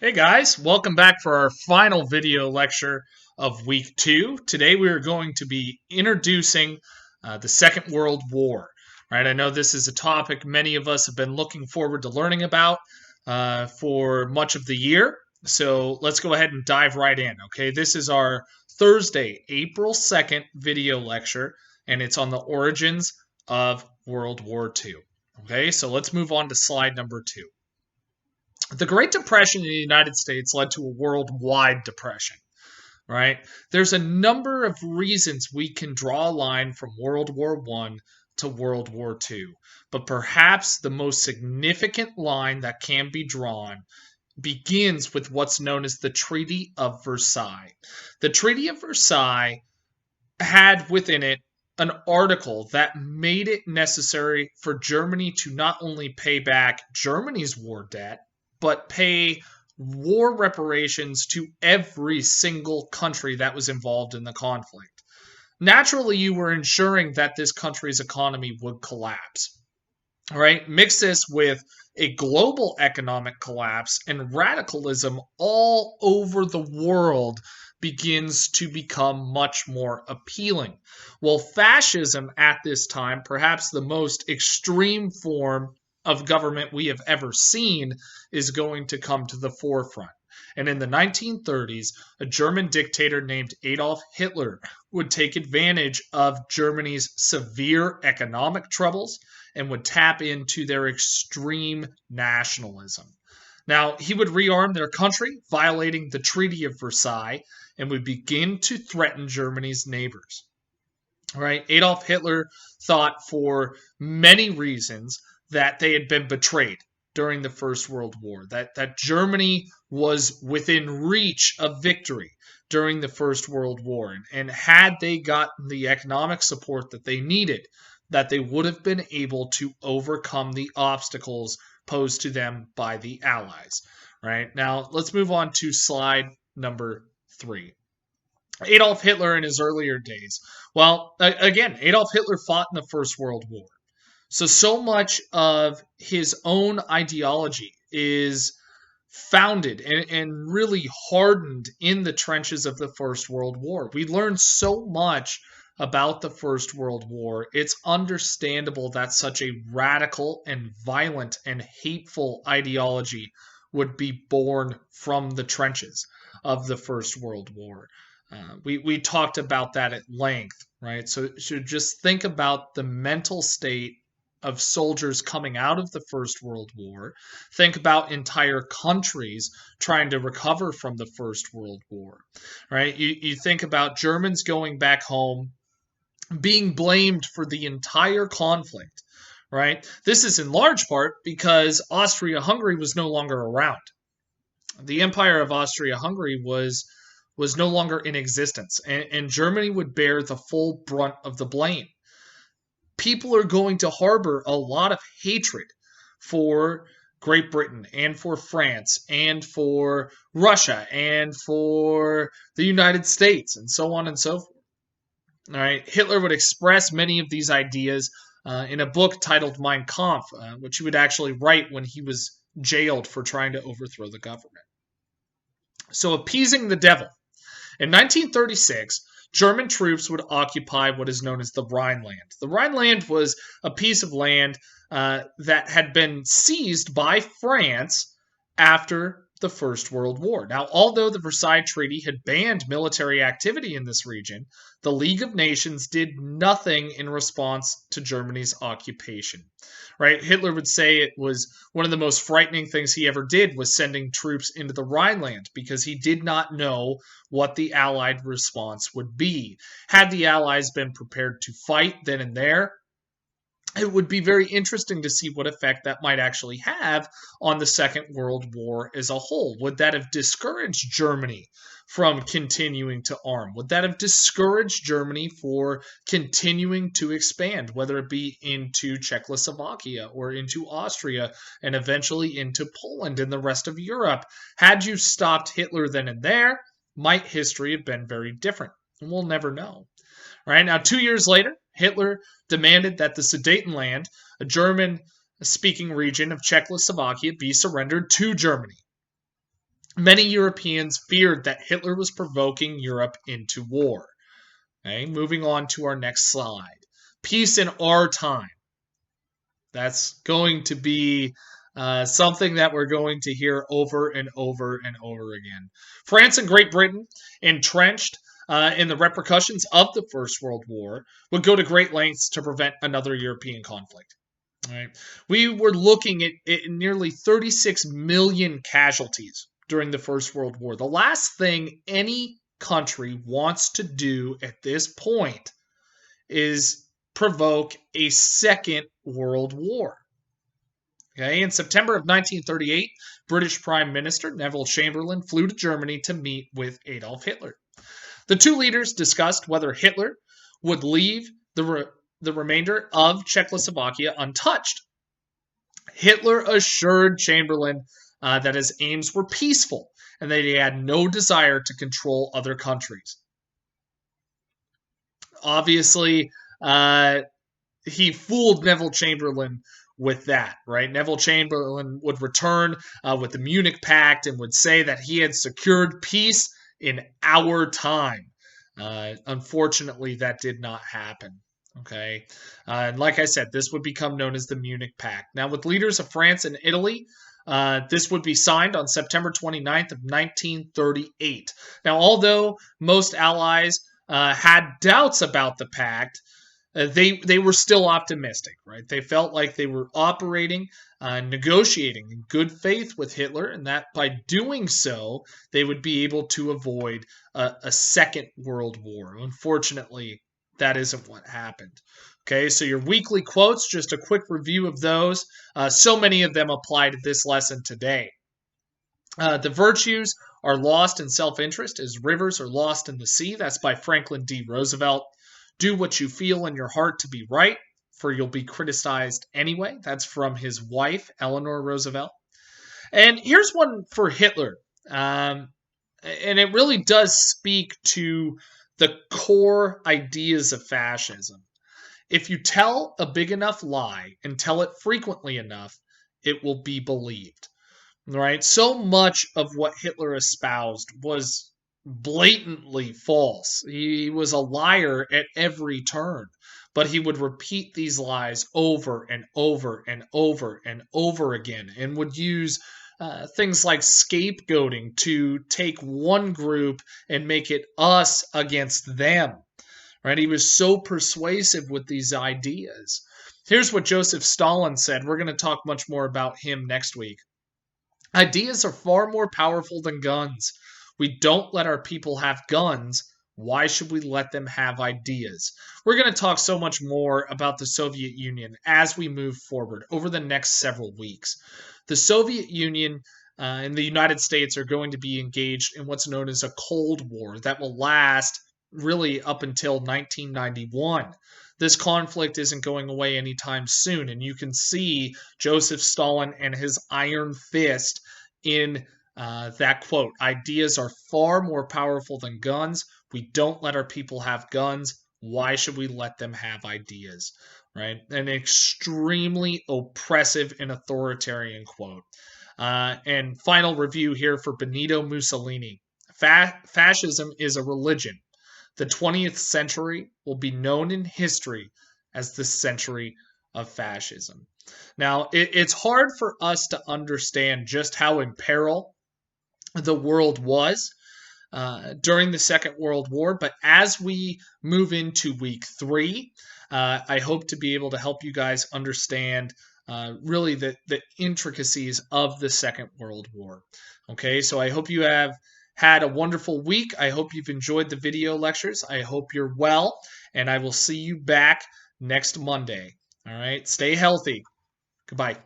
Hey guys, welcome back for our final video lecture of week 2. Today we are going to be introducing the Second World War. Right? I know this is a topic many of us have been looking forward to learning about for much of the year. So let's go ahead and dive right in. Okay, this is our Thursday, April 2nd video lecture, and it's on the origins of World War II. Okay, so let's move on to slide number 2. The Great Depression in the United States led to a worldwide depression, right? There's a number of reasons we can draw a line from World War I to World War II, but perhaps the most significant line that can be drawn begins with what's known as the Treaty of Versailles. The Treaty of Versailles had within it an article that made it necessary for Germany to not only pay back Germany's war debt, but pay war reparations to every single country that was involved in the conflict. Naturally, you were ensuring that this country's economy would collapse. All right, mix this with a global economic collapse, and radicalism all over the world begins to become much more appealing. Well, fascism at this time, perhaps the most extreme form of government we have ever seen, is going to come to the forefront. And in the 1930s, a German dictator named Adolf Hitler would take advantage of Germany's severe economic troubles and would tap into their extreme nationalism. Now, he would rearm their country, violating the Treaty of Versailles, and would begin to threaten Germany's neighbors. All right, Adolf Hitler thought for many reasons that they had been betrayed during the First World War, that Germany was within reach of victory during the First World War. And had they gotten the economic support that they needed, that they would have been able to overcome the obstacles posed to them by the Allies. Right? Now, let's move on to slide number 3. Adolf Hitler in his earlier days. Well, again, Adolf Hitler fought in the First World War. So much of his own ideology is founded and really hardened in the trenches of the First World War. We learned so much about the First World War. It's understandable that such a radical and violent and hateful ideology would be born from the trenches of the First World War. We talked about that at length, right? So just think about the mental state of soldiers coming out of the First World War. Think about entire countries trying to recover from the First World War, right? You think about Germans going back home, being blamed for the entire conflict, right? This is in large part because Austria-Hungary was no longer around. The Empire of Austria-Hungary was no longer in existence, and Germany would bear the full brunt of the blame. People are going to harbor a lot of hatred for Great Britain and for France and for Russia and for the United States and so on and so forth. All right, Hitler would express many of these ideas in a book titled Mein Kampf, which he would actually write when he was jailed for trying to overthrow the government. So, Appeasing the Devil. In 1936, German troops would occupy what is known as the Rhineland. The Rhineland was a piece of land that had been seized by France after the First World War. Now, although the Versailles Treaty had banned military activity in this region, the League of Nations did nothing in response to Germany's occupation. Right? Hitler would say it was one of the most frightening things he ever did was sending troops into the Rhineland because he did not know what the Allied response would be. Had the Allies been prepared to fight then and there, it would be very interesting to see what effect that might actually have on the Second World War as a whole. Would that have discouraged Germany from continuing to arm? Would that have discouraged Germany for continuing to expand, whether it be into Czechoslovakia or into Austria and eventually into Poland and the rest of Europe? Had you stopped Hitler then and there, might history have been very different? And we'll never know. Right now, 2 years later, Hitler demanded that the Sudetenland, a German-speaking region of Czechoslovakia, be surrendered to Germany. Many Europeans feared that Hitler was provoking Europe into war. Okay, moving on to our next slide. Peace in our time. That's going to be something that we're going to hear over and over and over again. France and Great Britain, entrenched in the repercussions of the First World War, would go to great lengths to prevent another European conflict. All right. We were looking at nearly 36 million casualties during the First World War. The last thing any country wants to do at this point is provoke a second world war. Okay, in September of 1938, British Prime Minister Neville Chamberlain flew to Germany to meet with Adolf Hitler. The two leaders discussed whether Hitler would leave the remainder of Czechoslovakia untouched. Hitler assured Chamberlain that his aims were peaceful and that he had no desire to control other countries. Obviously, he fooled Neville Chamberlain with that, right? Neville Chamberlain would return with the Munich Pact and would say that he had secured peace in our time. Unfortunately, that did not happen. Okay. And like I said, this would become known as the Munich Pact. Now, with leaders of France and Italy, this would be signed on September 29th of 1938. Now, although most allies had doubts about the pact, they were still optimistic, right? They felt like they were operating, negotiating in good faith with Hitler, and that by doing so, they would be able to avoid a second world war. Unfortunately, that isn't what happened. Okay, so your weekly quotes, just a quick review of those. So many of them apply to this lesson today. The virtues are lost in self-interest as rivers are lost in the sea. That's by Franklin D. Roosevelt. Do what you feel in your heart to be right, for you'll be criticized anyway. That's from his wife, Eleanor Roosevelt. And here's one for Hitler. And it really does speak to the core ideas of fascism. If you tell a big enough lie and tell it frequently enough, it will be believed. Right? So much of what Hitler espoused was blatantly false. He was a liar at every turn, but he would repeat these lies over and over and over and over again and would use things like scapegoating to take one group and make it us against them. Right? He was so persuasive with these ideas. Here's what Joseph Stalin said. We're going to talk much more about him next week. Ideas are far more powerful than guns. We don't let our people have guns. Why should we let them have ideas? We're going to talk so much more about the Soviet Union as we move forward over the next several weeks. The Soviet Union and the United States are going to be engaged in what's known as a Cold War that will last really up until 1991. This conflict isn't going away anytime soon, and you can see Joseph Stalin and his iron fist in that quote. Ideas are far more powerful than guns. We don't let our people have guns. Why should we let them have ideas? Right? An extremely oppressive and authoritarian quote. And final review here for Benito Mussolini. Fascism is a religion. The 20th century will be known in history as the century of fascism. Now, it's hard for us to understand just how in peril the world was during the Second World War, but as we move into week 3, I hope to be able to help you guys understand really the intricacies of the Second World War. Okay, so I hope you have had a wonderful week. I hope you've enjoyed the video lectures. I hope you're well, and I will see you back next Monday. All right, stay healthy. Goodbye.